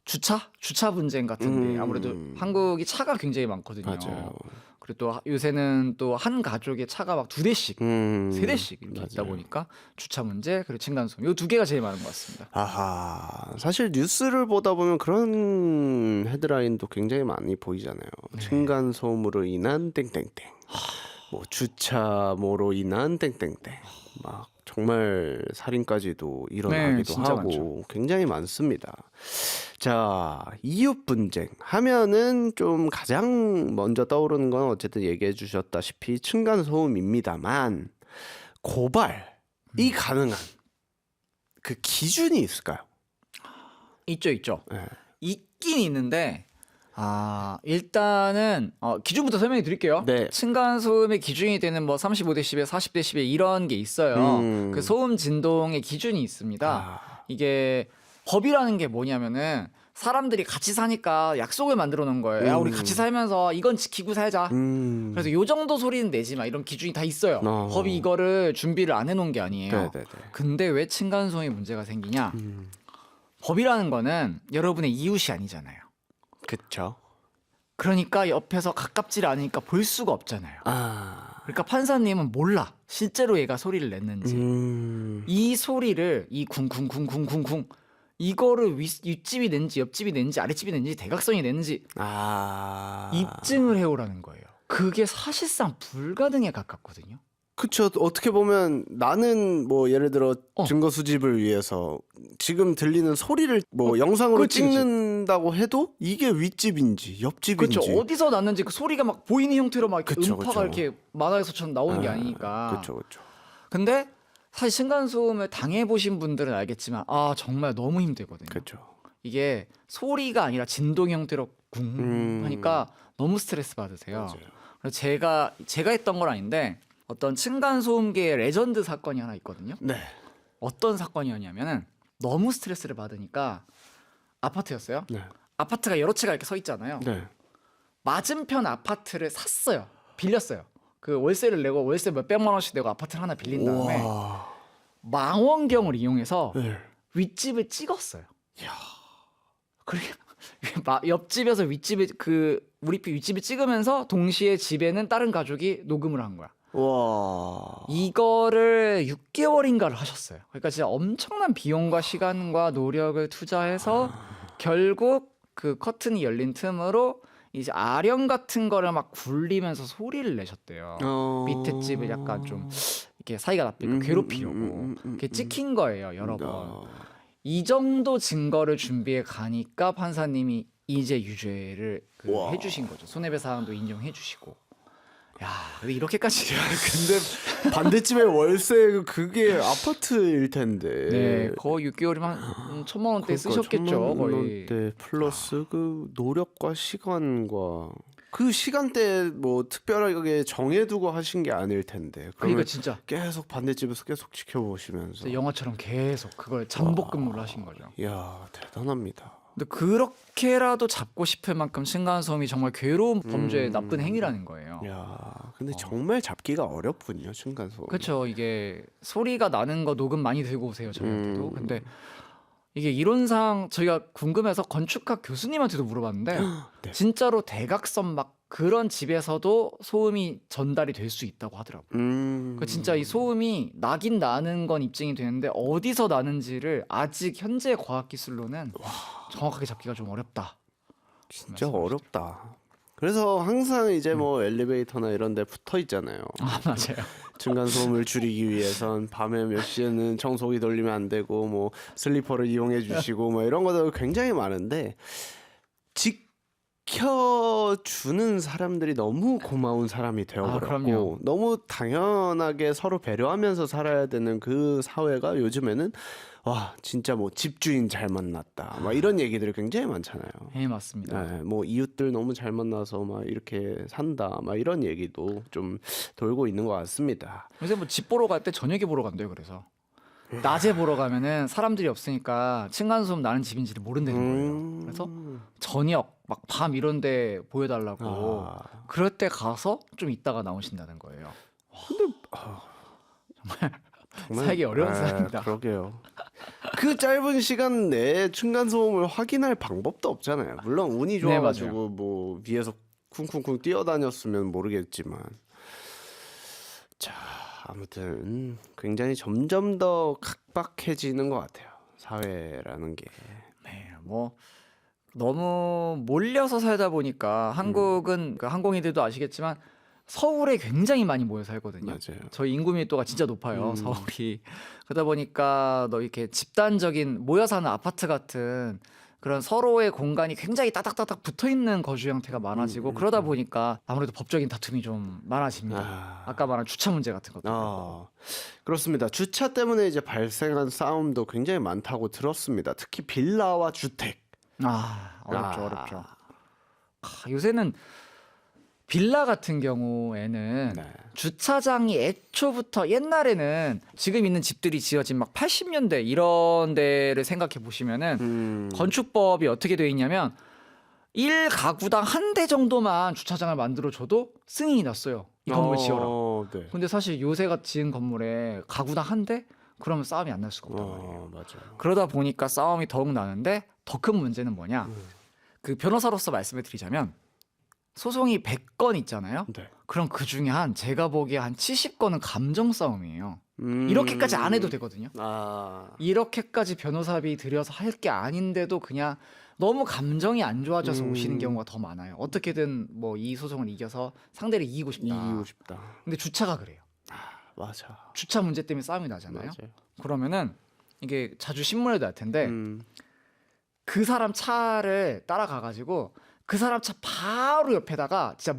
주차 분쟁 같은데 아무래도 한국이 차가 굉장히 많거든요. 맞아요. 그리고 또 요새는 또 한 가족에 차가 막 2대씩, 3대씩 이렇게 맞아요. 있다 보니까 주차 문제 그리고 층간소음 이 두 개가 제일 많은 것 같습니다. 아하, 사실 뉴스를 보다 보면 그런 헤드라인도 굉장히 많이 보이잖아요. 층간 소음으로 인한 땡땡땡, 뭐 주차모로 인한 땡땡땡, 막 정말 살인까지도 일어나기도 진짜 하고 많죠. 굉장히 많습니다. 자, 이웃 분쟁 하면은 좀 가장 먼저 떠오르는 건 어쨌든 얘기해 주셨다시피 층간 소음입니다만 고발이 가능한 그 기준이 있을까요? 있죠. 네. 있긴 있는데 일단은 기준부터 설명해 드릴게요. 네. 층간소음의 기준이 되는 뭐 35dB, 40dB 이런 게 있어요. 그 소음 진동의 기준이 있습니다. 이게 법이라는 게 뭐냐면은 사람들이 같이 사니까 약속을 만들어 놓은 거예요. 야, 우리 같이 살면서 이건 지키고 살자. 그래서 요 정도 소리는 내지 마. 이런 기준이 다 있어요. 법이 이거를 준비를 안 해놓은 게 아니에요. 네네네. 근데 왜 층간소음이 문제가 생기냐? 법이라는 거는 여러분의 이웃이 아니잖아요. 그쵸. 그러니까 옆에서 가깝지를 않으니까 볼 수가 없잖아요. 그러니까 판사님은 몰라. 실제로 얘가 소리를 냈는지. 이 소리를 이 쿵쿵쿵쿵쿵쿵 이거를 윗집이 냈는지 옆집이 냈는지 아랫집이 냈는지 대각선이 냈는지 입증을 해오라는 거예요. 그게 사실상 불가능에 가깝거든요. 그쵸. 어떻게 보면 나는 뭐 예를 들어 증거 수집을 위해서 지금 들리는 소리를 뭐 영상으로 그치. 찍는다고 해도 이게 윗집인지 옆집인지 그렇죠. 어디서 났는지 그 소리가 막 보이는 형태로 막 이렇게 그쵸, 음파가 그쵸. 이렇게 만화에서처럼 나오는 게 아니니까. 그쵸. 근데 사실 층간소음을 당해보신 분들은 알겠지만 정말 너무 힘들거든요. 그쵸. 이게 소리가 아니라 진동 형태로 쿵 하니까 너무 스트레스 받으세요. 그래서 제가 했던 건 아닌데 어떤 층간소음계의 레전드 사건이 하나 있거든요. 네. 어떤 사건이었냐면은 너무 스트레스를 받으니까 아파트였어요. 네. 아파트가 여러 채가 이렇게 서 있잖아요. 네. 맞은편 아파트를 샀어요. 빌렸어요. 그 월세를 내고 월세 몇백만 원씩 내고 아파트를 하나 빌린 다음에 우와. 망원경을 이용해서 네. 윗집을 찍었어요. 그러니까 옆집에서 윗집에 우리 윗집에 찍으면서 동시에 집에는 다른 가족이 녹음을 한 거야. 와. 이거를 6개월인가를 하셨어요. 그러니까 진짜 엄청난 비용과 시간과 노력을 투자해서 결국 그 커튼이 열린 틈으로 이제 아령 같은 거를 막 굴리면서 소리를 내셨대요. 밑에 집을 약간 좀 이렇게 사이가 나쁘니까 괴롭히려고. 그게 찍힌 거예요, 여러 번. 이 정도 증거를 준비해 가니까 판사님이 이제 유죄를 와. 해주신 거죠. 손해배상도 인정해주시고. 야, 근데 이렇게까지. 근데 반대집의 월세 그게 아파트일 텐데. 네, 거의 6개월이면 한 1,000만 원대 쓰셨겠죠, 거의. 네, 플러스 그 노력과 시간과 그 시간대 뭐 특별하게 정해두고 하신 게 아닐 텐데. 그러니까 그러면 진짜 계속 반대집에서 계속 지켜보시면서. 진짜 영화처럼 계속 그걸 잠복 근무를 하신 거죠. 이야, 대단합니다. 근데 그렇게라도 잡고 싶을 만큼 층간소음이 정말 괴로운 범죄의 나쁜 행위라는 거예요. 야, 근데 정말 잡기가 어렵군요, 층간소음. 그렇죠. 이게 소리가 나는 거 녹음 많이 들고 오세요, 저희한테도. 근데 이게 이론상 저희가 궁금해서 건축학 교수님한테도 물어봤는데 네. 진짜로 대각선 막 그런 집에서도 소음이 전달이 될 수 있다고 하더라고요. 그 진짜 이 소음이 나긴 나는 건 입증이 되는데 어디서 나는지를 아직 현재 과학 기술로는 정확하게 잡기가 좀 어렵다. 진짜 어렵다. 그래서 항상 이제 뭐 엘리베이터나 이런 데 붙어 있잖아요. 아 맞아요. 층간소음을 줄이기 위해선 밤에 몇 시에는 청소기 돌리면 안 되고 뭐 슬리퍼를 이용해 주시고 뭐 이런 것들 굉장히 많은데 지켜주는 사람들이 너무 고마운 사람이 되어버렸고 그럼요. 너무 당연하게 서로 배려하면서 살아야 되는 그 사회가 요즘에는 와 진짜 뭐 집주인 잘 만났다 막 이런 얘기들이 굉장히 많잖아요. 네 맞습니다. 네, 뭐 이웃들 너무 잘 만나서 막 이렇게 산다 막 이런 얘기도 좀 돌고 있는 것 같습니다. 요새 뭐 집 보러 갈 때 저녁에 보러 간대요. 그래서 낮에 보러 가면은 사람들이 없으니까 층간소음 나는 집인지를 모른다는 거예요. 그래서 저녁 막 밤 이런데 보여달라고 그럴 때 가서 좀 있다가 나오신다는 거예요. 정말 살기 어려운 사람이다. 그러게요. 그 짧은 시간 내에 층간소음을 확인할 방법도 없잖아요. 물론 운이 좋아가지고 맞아요. 뭐 위에서 쿵쿵쿵 뛰어다녔으면 모르겠지만 자 아무튼 굉장히 점점 더 각박해지는 것 같아요. 사회라는 게. 네, 뭐 너무 몰려서 살다 보니까 한국은 그 항공인들도 아시겠지만 서울에 굉장히 많이 모여 살거든요. 맞아요. 저희 인구 밀도가 진짜 높아요, 서울이. 그러다 보니까 너 이렇게 집단적인 모여 사는 아파트 같은 그런 서로의 공간이 굉장히 따닥따닥 붙어 있는 거주 형태가 많아지고 그러다 보니까 아무래도 법적인 다툼이 좀 많아집니다. 아까 말한 주차 문제 같은 것도. 그렇습니다. 주차 때문에 이제 발생한 싸움도 굉장히 많다고 들었습니다. 특히 빌라와 주택. 어렵죠. 요새는 빌라 같은 경우에는 네. 주차장이 애초부터 옛날에는 지금 있는 집들이 지어진 막 80년대 이런 데를 생각해 보시면은 건축법이 어떻게 되어 있냐면 1가구당 한 대 정도만 주차장을 만들어 줘도 승인이 났어요. 이 건물 지어라. 네. 근데 사실 요새가 지은 건물에 가구당 한 대? 그러면 싸움이 안 날 수가 없단 말이에요. 맞아요. 그러다 보니까 싸움이 더욱 나는데 더 큰 문제는 뭐냐? 그 변호사로서 말씀을 드리자면 소송이 100건 있잖아요. 네. 그럼 그 중에 제가 보기에 한 70건은 감정 싸움이에요. 이렇게까지 안 해도 되거든요. 이렇게까지 변호사비 들여서 할 게 아닌데도 그냥 너무 감정이 안 좋아져서 오시는 경우가 더 많아요. 어떻게든 뭐 이 소송을 이겨서 상대를 이기고 싶다. 근데 주차가 그래요. 맞아. 주차 문제 때문에 싸움이 나잖아요. 맞아요. 그러면은 이게 자주 신문에 날 텐데 그 사람 차를 따라가가지고 그 사람 차 바로 옆에다가 진짜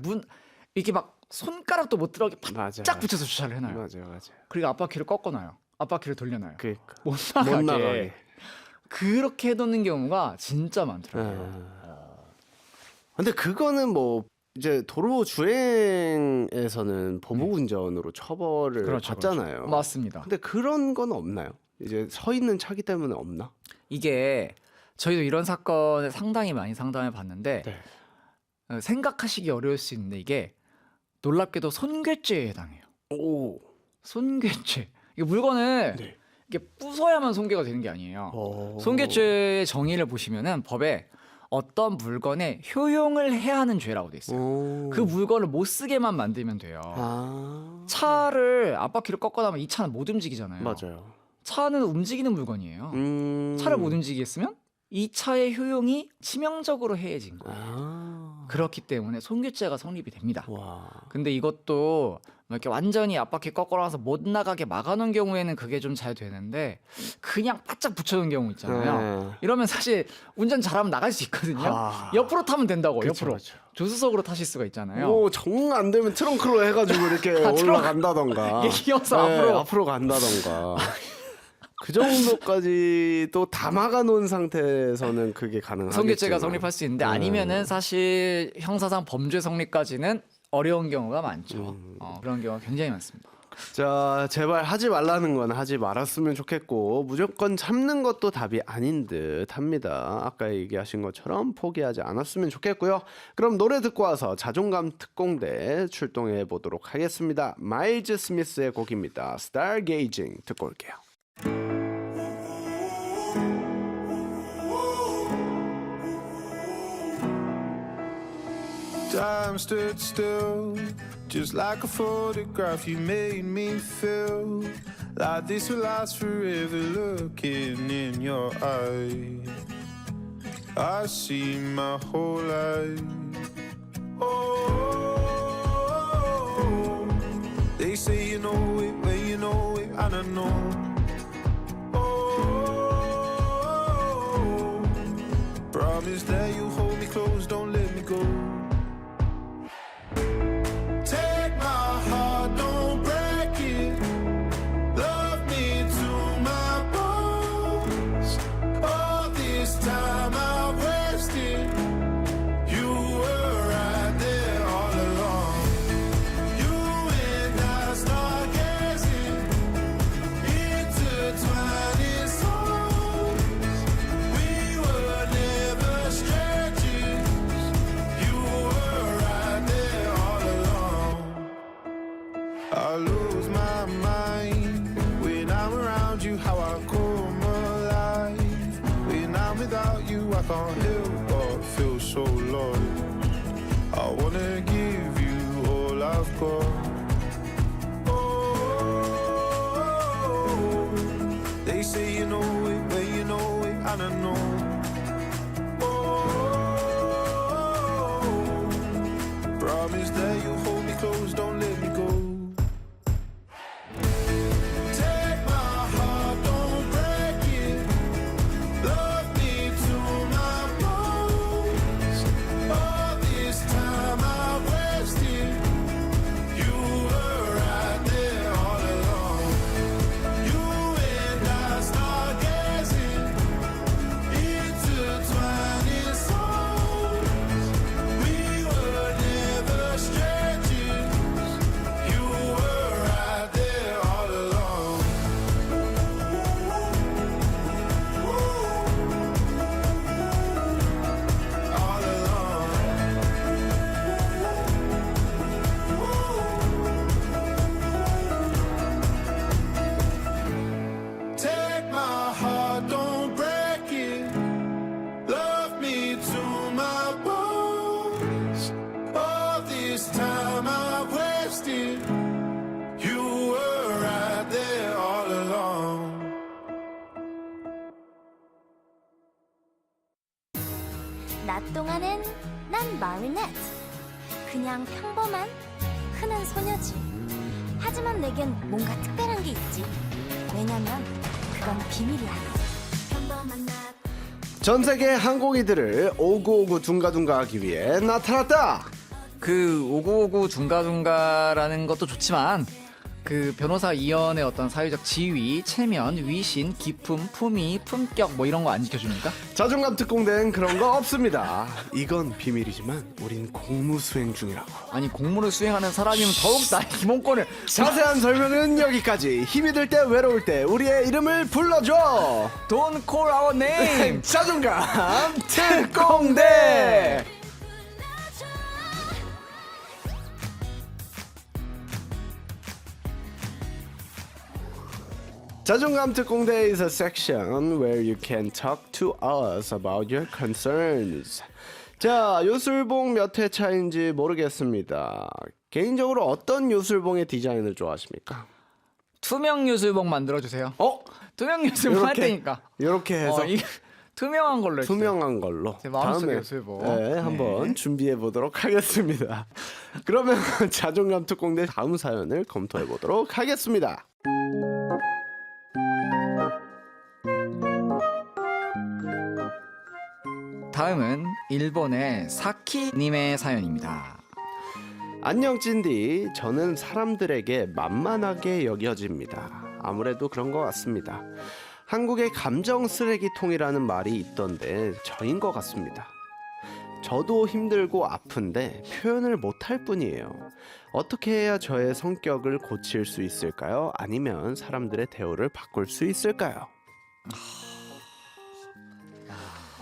이렇게 막 손가락도 못 들어가게 바짝 붙여서 주차를 해놔요. 맞아요. 그리고 앞바퀴를 꺾어놔요. 앞바퀴를 돌려놔요. 그러니까. 못 나가게. 그렇게 해놓는 경우가 진짜 많더라고요. 근데 그거는 뭐 이제 도로 주행에서는 보복 운전으로 처벌을 받잖아요. 그렇죠. 맞습니다. 근데 그런 건 없나요? 이제 서 있는 차기 때문에 없나? 이게 저희도 이런 사건을 상당히 많이 상담해 봤는데 생각하시기 어려울 수 있는데 이게 놀랍게도 손괴죄에 해당해요. 손괴죄. 이게 물건을 이게 부숴야만 손괴가 되는 게 아니에요. 손괴죄의 정의를 보시면은 법에 어떤 물건에 효용을 해야 하는 죄라고 돼 있어요. 오. 그 물건을 못 쓰게만 만들면 돼요. 아. 차를 앞바퀴를 꺾어 나면 이 차는 못 움직이잖아요. 맞아요. 차는 움직이는 물건이에요. 차를 못 움직이게 했으면 이 차의 효용이 치명적으로 해해진 거예요. 아. 그렇기 때문에 손괴죄가 성립이 됩니다. 와. 근데 이것도 뭐 이렇게 완전히 앞바퀴 거꾸로와서 못 나가게 막아놓은 경우에는 그게 좀 잘 되는데 그냥 바짝 붙여놓은 경우 있잖아요. 네. 이러면 사실 운전 잘하면 나갈 수 있거든요. 아. 옆으로 타면 된다고. 그쵸, 옆으로 그쵸. 조수석으로 타실 수가 있잖아요. 뭐 정 안 되면 트렁크로 해가지고 이렇게 트렁크. 올라간다던가. 이게 끼워서 앞으로. 앞으로 간다던가. 그 정도까지 또 다 막아놓은 상태에서는 그게 가능하겠지만. 성괴죄가 성립할 수 있는데 아니면은 사실 형사상 범죄 성립까지는 어려운 경우가 많죠. 그런 경우가 굉장히 많습니다. 자, 제발 하지 말라는 건 하지 말았으면 좋겠고 무조건 참는 것도 답이 아닌 듯 합니다. 아까 얘기하신 것처럼 포기하지 않았으면 좋겠고요. 그럼 노래 듣고 와서 자존감 특공대 출동해 보도록 하겠습니다. 마일즈 스미스의 곡입니다. Stargazing 듣고 올게요. Time stood still, just like a photograph. You made me feel like this will last forever. Looking in your eyes, I see my whole life. Oh, they say you know it when you know it, and I know. Oh, promise that you hold me close, don't let me go. Take my heart, don't break it. Love me to my bones. All this time I wasted. You were right there all along. You and I stargazing, intertwining souls. We were never strangers. You were right there all along. I lose my mind when I'm around you, how I come alive. When I'm without you, I can't help but feel so lost. I wanna give you all I've got. Oh, they say you know it when you know it, and I know. Oh, promise that you hold me close, don't let me go. Take my heart, don't break it. Love me to my bones. All this time I wasted. You were right there all along. You and I stargazing, intertwining souls. We were never strangers. You were right there all along. All along. Take my heart, don't break it. Love me to my bones. All this time I wasted. You were right there all along. 낮 동안엔 난 마리넷. 그냥 평범한 흔한 소녀지. 하지만 내겐 뭔가 특별한 게 있지. 왜냐면 그건 비밀이야. 평범한 낮. 전 세계 항공이들을 오구오구 둥가둥가하기 위해 나타났다. 그 5959 둥가둥가라는 것도 좋지만 그 변호사 이연의 어떤 사회적 지위, 체면, 위신, 기품, 품위, 품격 뭐 이런 거 안 지켜줍니까? 자존감 특공대는 그런 거 없습니다. 이건 비밀이지만 우린 공무 수행 중이라고. 아니 공무를 수행하는 사람이면 더욱 나의 기본권을 자세한 설명은 여기까지. 힘이 들 때 외로울 때 우리의 이름을 불러줘. Don't call our name. 자존감 특공대. 자존감 특공대 is a section where you can talk to us about your concerns. 자, 요술봉 몇 회 차인지 모르겠습니다. 개인적으로 어떤 요술봉의 디자인을 좋아하십니까? 투명 요술봉 만들어 주세요. 투명 요술봉 할 요렇게? 테니까. 이렇게 해서 투명한 걸로 해주세요. 투명한 걸로 제 마음속에 다음에 요술봉. 네, 한번 준비해 보도록 하겠습니다. 그러면 자존감 특공대 다음 사연을 검토해 보도록 하겠습니다. 다음은 일본의 사키님의 사연입니다. 안녕 찐디, 저는 사람들에게 만만하게 여겨집니다. 아무래도 그런 것 같습니다. 한국에 감정 쓰레기통이라는 말이 있던데 저인 것 같습니다. 저도 힘들고 아픈데 표현을 못할 뿐이에요. 어떻게 해야 저의 성격을 고칠 수 있을까요? 아니면 사람들의 대우를 바꿀 수 있을까요?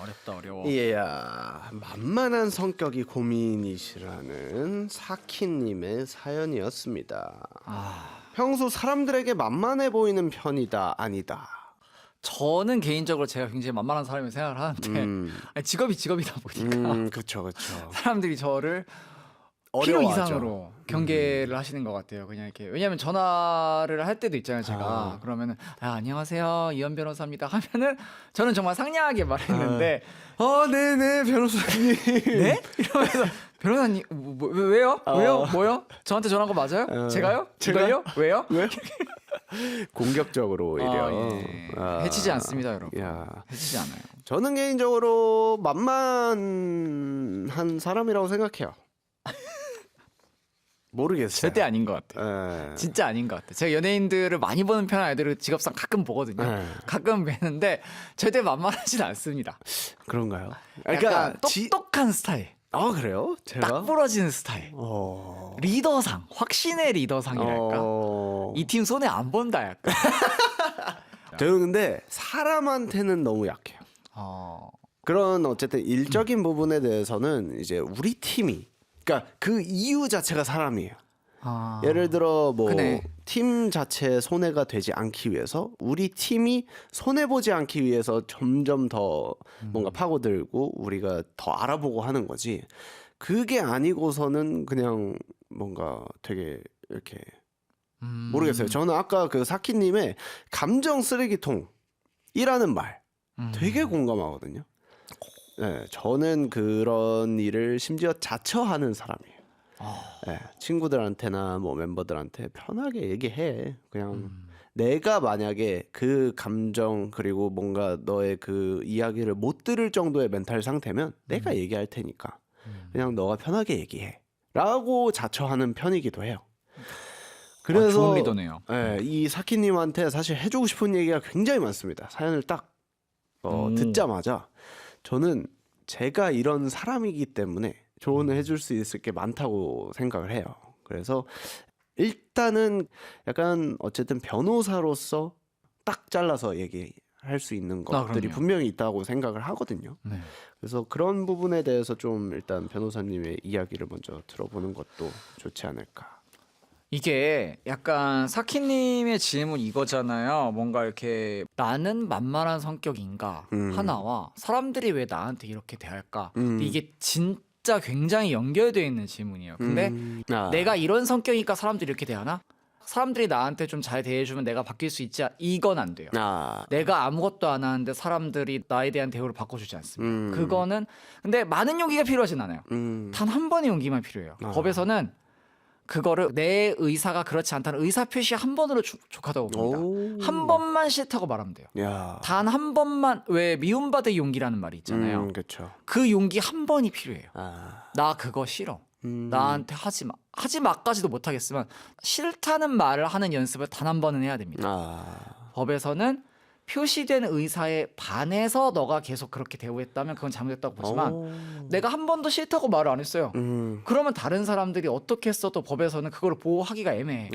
어렵다 어려워. 이야, 만만한 성격이 고민이시라는 사키님의 사연이었습니다. 평소 사람들에게 만만해 보이는 편이다, 아니다? 저는 개인적으로 제가 굉장히 만만한 사람이라고 생각을 하는데 아니, 직업이 직업이다 보니까 그쵸. 사람들이 저를 필요 어려워하죠. 이상으로 경계를 하시는 것 같아요. 그냥 이렇게 왜냐하면 전화를 할 때도 있잖아요. 제가 그러면은 안녕하세요 이현 변호사입니다 하면은 저는 정말 상냥하게 말했는데 네네, 변호사님. 네? 이러면서 변호사님 왜요? 왜요? 뭐요? 저한테 전화한 거 맞아요? 제가요? 제가요? 왜요? 왜? 공격적으로 오히려. 예. 해치지 않습니다, 여러분. 야, 해치지 않아요. 저는 개인적으로 만만한 사람이라고 생각해요. 모르겠어요. 절대 아닌 것 같아요. 예. 진짜 아닌 것 같아요. 제가 연예인들을 많이 보는 편 아이들을 직업상 가끔 보거든요. 네. 가끔 뵈는데 절대 만만하진 않습니다. 그런가요? 약간 똑똑한 스타일. 그래요? 제가? 딱 부러지는 스타일. 리더상, 확신의 리더상이랄까. 이 팀 손에 안 본다 약간. 저는 근데 사람한테는 너무 약해요. 그런 어쨌든 일적인 부분에 대해서는 이제 우리 팀이, 그러니까 그 이유 자체가 사람이에요. 예를 들어 뭐 팀 자체에 손해가 되지 않기 위해서 우리 팀이 손해 보지 않기 위해서 점점 더 뭔가 파고들고 우리가 더 알아보고 하는 거지. 그게 아니고서는 그냥 뭔가 되게 이렇게 모르겠어요. 저는 아까 그 사키님의 감정 쓰레기통이라는 말 되게 공감하거든요. 네, 저는 그런 일을 심지어 자처하는 사람이에요. 네, 친구들한테나 뭐 멤버들한테 편하게 얘기해. 그냥 내가 만약에 그 감정 그리고 뭔가 너의 그 이야기를 못 들을 정도의 멘탈 상태면 내가 얘기할 테니까 그냥 너가 편하게 얘기해 라고 자처하는 편이기도 해요. 그래서 좋은 리더네요. 네, 이 사키님한테 사실 해주고 싶은 얘기가 굉장히 많습니다. 사연을 딱 듣자마자 저는 제가 이런 사람이기 때문에 조언을 해줄 수 있을 게 많다고 생각을 해요. 그래서 일단은 약간 어쨌든 변호사로서 딱 잘라서 얘기할 수 있는 것들이 그럼요. 분명히 있다고 생각을 하거든요. 네. 그래서 그런 부분에 대해서 좀 일단 변호사님의 이야기를 먼저 들어보는 것도 좋지 않을까. 이게 약간 사키님의 질문 이거잖아요. 뭔가 이렇게 나는 만만한 성격인가 하나와 사람들이 왜 나한테 이렇게 대할까? 이게 진짜 굉장히 연결되어 있는 질문이에요. 근데 내가 이런 성격이니까 사람들이 이렇게 대하나? 사람들이 나한테 좀 잘 대해주면 내가 바뀔 수 있지 이건 안 돼요. 내가 아무것도 안 하는데 사람들이 나에 대한 대우를 바꿔주지 않습니다. 그거는 근데 많은 용기가 필요하진 않아요. 단 한 번의 용기만 필요해요. 법에서는 그거를 내 의사가 그렇지 않다는 의사 표시 한 번으로 족하다고 봅니다. 한 번만 싫다고 말하면 돼요. 단 한 번만. 왜 미움받을 용기라는 말이 있잖아요. 그렇죠. 그 용기 한 번이 필요해요. 나 그거 싫어. 나한테 하지 마. 하지 마까지도 못하겠지만 싫다는 말을 하는 연습을 단 한 번은 해야 됩니다. 법에서는 표시된 의사에 반해서 너가 계속 그렇게 대우했다면 그건 잘못했다고 보지만 내가 한 번도 싫다고 말을 안 했어요. 그러면 다른 사람들이 어떻게 했어도 법에서는 그걸 보호하기가 애매해.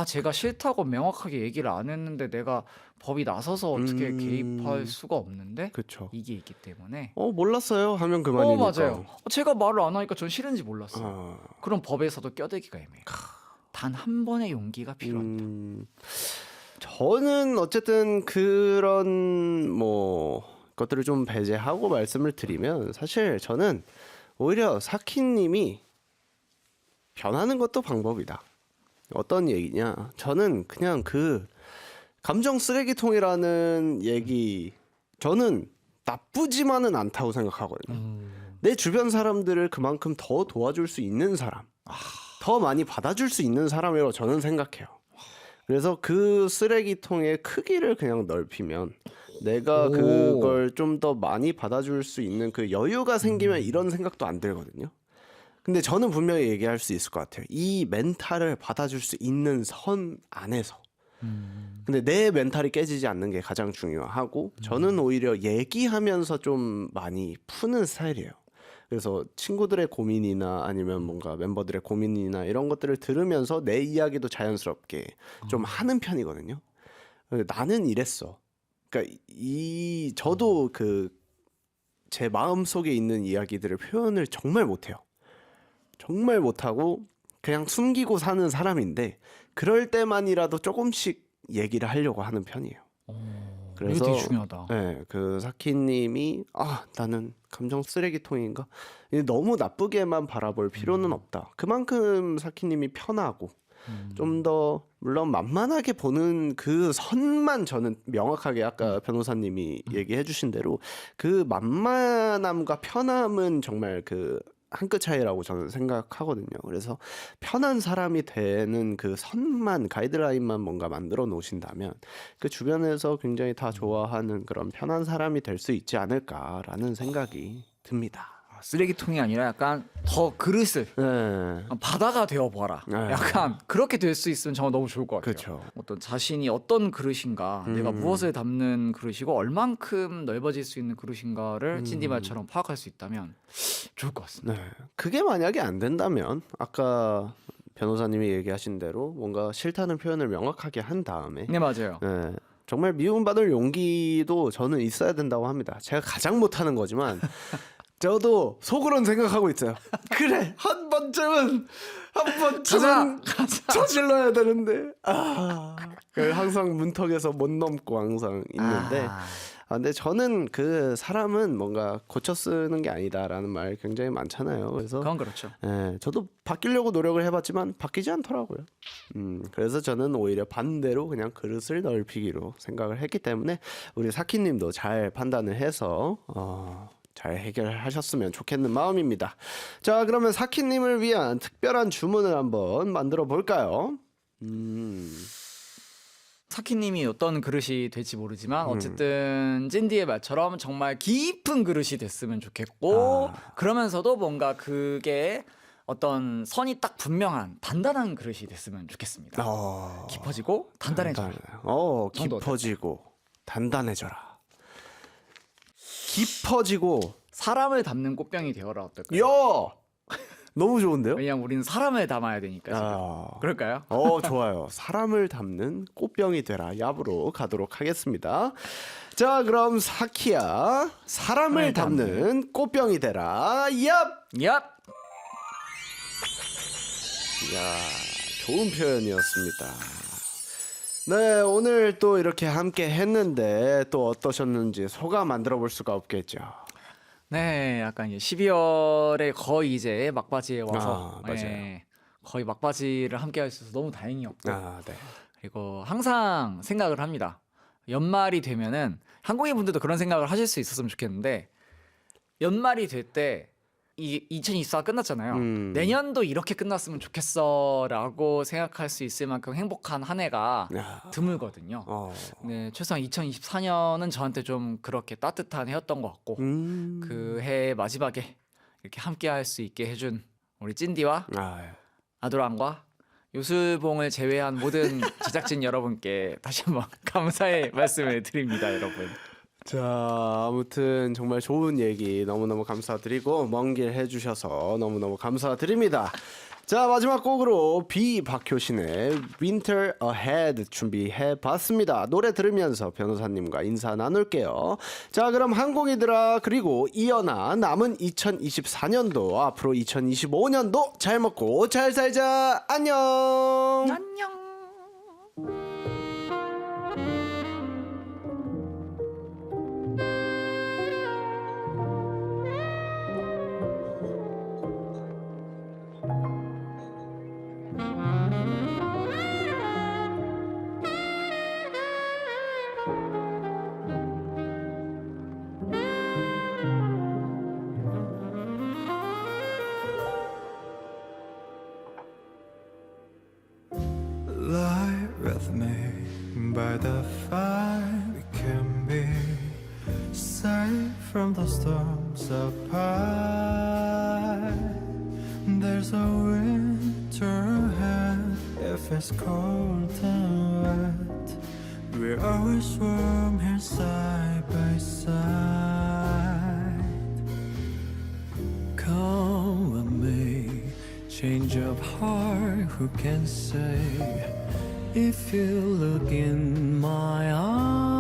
제가 싫다고 명확하게 얘기를 안 했는데 내가 법이 나서서 어떻게 개입할 수가 없는데 그쵸. 이게 있기 때문에 몰랐어요 하면 그만이니까. 맞아요. 제가 말을 안 하니까 전 싫은지 몰랐어요. 그럼 법에서도 껴들기가 애매해요. 단 한 번의 용기가 필요합니다. 저는 어쨌든 그런 뭐 것들을 좀 배제하고 말씀을 드리면 사실 저는 오히려 사키님이 변하는 것도 방법이다. 어떤 얘기냐? 저는 그냥 그 감정 쓰레기통이라는 얘기 저는 나쁘지만은 않다고 생각하거든요. 내 주변 사람들을 그만큼 더 도와줄 수 있는 사람, 더 많이 받아줄 수 있는 사람이라고 저는 생각해요. 그래서 그 쓰레기통의 크기를 그냥 넓히면 내가 그걸 좀 더 많이 받아줄 수 있는 그 여유가 생기면 이런 생각도 안 들거든요. 근데 저는 분명히 얘기할 수 있을 것 같아요. 이 멘탈을 받아줄 수 있는 선 안에서. 근데 내 멘탈이 깨지지 않는 게 가장 중요하고 저는 오히려 얘기하면서 좀 많이 푸는 스타일이에요. 그래서 친구들의 고민이나 아니면 뭔가 멤버들의 고민이나 이런 것들을 들으면서 내 이야기도 자연스럽게 좀 하는 편이거든요. 나는 이랬어. 그러니까 저도 그 제 마음 속에 있는 이야기들을 표현을 정말 못해요. 정말 못하고 그냥 숨기고 사는 사람인데 그럴 때만이라도 조금씩 얘기를 하려고 하는 편이에요. 이게 되게 중요하다. 네, 그 사키님이 나는 감정 쓰레기통인가? 너무 나쁘게만 바라볼 필요는 없다. 그만큼 사키님이 편하고 좀 더 물론 만만하게 보는 그 선만 저는 명확하게 아까 변호사님이 얘기해 주신 대로 그 만만함과 편함은 정말 그 한 끗 차이라고 저는 생각하거든요. 그래서 편한 사람이 되는 그 선만 가이드라인만 뭔가 만들어 놓으신다면 그 주변에서 굉장히 다 좋아하는 그런 편한 사람이 될 수 있지 않을까라는 생각이 듭니다. 쓰레기통이 아니라 약간 더 그릇을 네. 바다가 되어봐라. 네. 약간 그렇게 될 수 있으면 정말 너무 좋을 것 같아요. 그쵸. 어떤 자신이 어떤 그릇인가, 내가 무엇을 담는 그릇이고 얼만큼 넓어질 수 있는 그릇인가를 찐디 말처럼 파악할 수 있다면 좋을 것 같습니다. 네. 그게 만약에 안 된다면 아까 변호사님이 얘기하신 대로 뭔가 싫다는 표현을 명확하게 한 다음에 네, 맞아요. 네. 정말 미움받을 용기도 저는 있어야 된다고 합니다. 제가 가장 못하는 거지만 저도 속으로는 생각하고 있어요. 그래 한 번쯤은 저질러야 되는데 항상 문턱에서 못 넘고 항상 있는데 근데 저는 그 사람은 뭔가 고쳐 쓰는 게 아니다라는 말 굉장히 많잖아요. 그래서 그건 그렇죠. 저도 바뀌려고 노력을 해봤지만 바뀌지 않더라고요. 그래서 저는 오히려 반대로 그냥 그릇을 넓히기로 생각을 했기 때문에 우리 사키님도 잘 판단을 해서 잘 해결하셨으면 좋겠는 마음입니다. 자, 그러면 사키님을 위한 특별한 주문을 한번 만들어 볼까요? 사키님이 어떤 그릇이 될지 모르지만 어쨌든 찐디의 말처럼 정말 깊은 그릇이 됐으면 좋겠고 그러면서도 뭔가 그게 어떤 선이 딱 분명한 단단한 그릇이 됐으면 좋겠습니다. 깊어지고 단단해져라. 깊어지고 단단해져라. 깊어지고 사람을 담는 꽃병이 되어라 어떨까요? 야! 너무 좋은데요? 왜냐면 우리는 사람을 담아야 되니까 지금. 그럴까요? 좋아요. 사람을 담는 꽃병이 되라. 얍으로 가도록 하겠습니다. 자, 그럼 사키야 사람을 담는 꽃병이 되라. 얍! 얍! 이야, 좋은 표현이었습니다. 네, 오늘 또 이렇게 함께 했는데 또 어떠셨는지 소감 만들어 볼 수가 없겠죠. 네, 약간 이제 12월에 거의 이제 막바지에 와서 맞아요. 거의 막바지를 함께 할 수 있어서 너무 다행이었고 네. 그리고 항상 생각을 합니다. 연말이 되면은 한국인 분들도 그런 생각을 하실 수 있었으면 좋겠는데 연말이 될 때 이 2024가 끝났잖아요. 내년도 이렇게 끝났으면 좋겠어라고 생각할 수 있을 만큼 행복한 한 해가 드물거든요. 네, 최소한 2024년은 저한테 좀 그렇게 따뜻한 해였던 것 같고 그 해 마지막에 이렇게 함께할 수 있게 해준 우리 찐디와 아도랑과 요술봉을 제외한 모든 제작진 여러분께 다시 한번 감사의 말씀을 드립니다, 여러분. 자, 아무튼 정말 좋은 얘기 너무너무 감사드리고 먼 길 해주셔서 너무너무 감사드립니다. 자, 마지막 곡으로 비박효신의 Winter Ahead 준비해봤습니다. 노래 들으면서 변호사님과 인사 나눌게요. 자, 그럼 항공이들아, 그리고 이연아, 남은 2024년도 앞으로 2025년도 잘 먹고 잘 살자. 안녕. 안녕. safe from the storms of high. There's a winter ahead if it's cold and wet. We're always warm here side by side. Come with me, change of heart, who can say? If you look in my eyes,